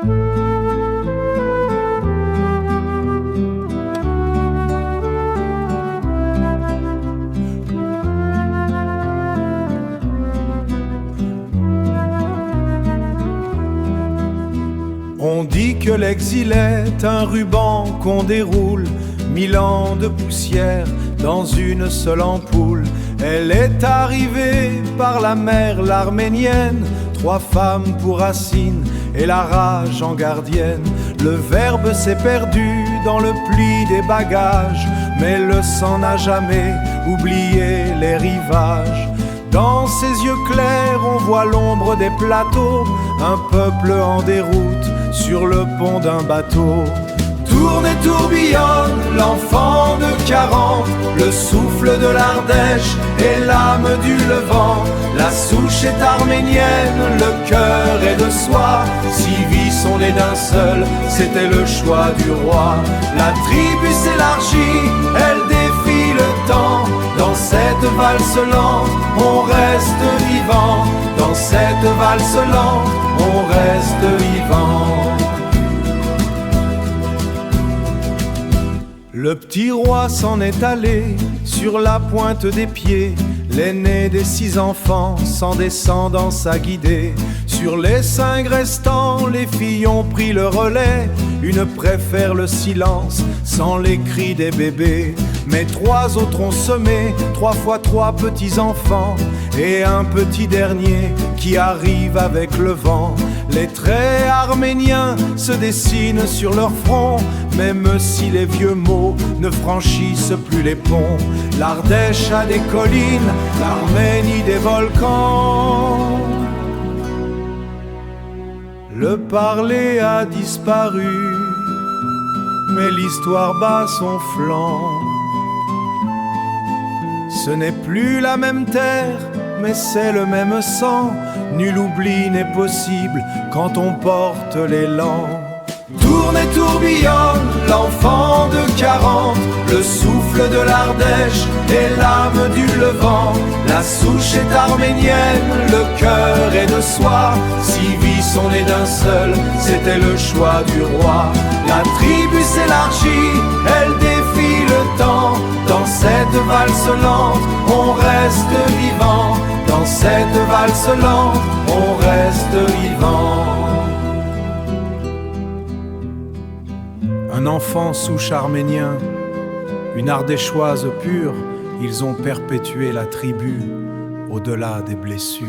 On dit que l'exil est un ruban qu'on déroule, 1000 ans de poussière dans une seule ampoule. Elle est arrivée par la mer l'Arménienne, 3 femmes pour Racine et la rage en gardienne. Le verbe s'est perdu dans le pli des bagages, mais le sang n'a jamais oublié les rivages. Dans ses yeux clairs on voit l'ombre des plateaux, un peuple en déroute sur le pont d'un bateau. Tourne et tourbillonne l'enfant de 40, le souffle de l'Ardèche et l'âme du Levant. La souche est arménienne, le cœur est de soi. 6 vies sont nées d'un seul, c'était le choix du roi. La tribu s'élargit, elle défie le temps. Dans cette valse lente, on reste vivant. Dans cette valse lente, on reste vivant. Le petit roi s'en est allé sur la pointe des pieds, l'aîné des 6 enfants sans descendance à guider. Sur les 5 restants, les filles ont pris le relais. Une préfère le silence sans les cris des bébés. Mais 3 autres ont semé 3 fois 3 petits enfants, et un petit dernier qui arrive avec le vent. Les traits arméniens se dessinent sur leur front, même si les vieux mots ne franchissent plus les ponts. L'Ardèche a des collines, l'Arménie des volcans. Le parler a disparu, mais l'histoire bat son flanc. Ce n'est plus la même terre, mais c'est le même sang. Nul oubli n'est possible quand on porte l'élan. Tourne et tourbillonne l'enfant de 40, le souffle de l'Ardèche et l'âme du Levant. La souche est arménienne, le cœur est de soi. 6 vies sont nées d'un seul, c'était le choix du roi. La tribu s'élargit, elle défie le temps. Dans cette valse lente, on reste vivant. Dans cette valse lente, on reste vivant. Un enfant souche arménien, une ardéchoise pure, ils ont perpétué la tribu au-delà des blessures.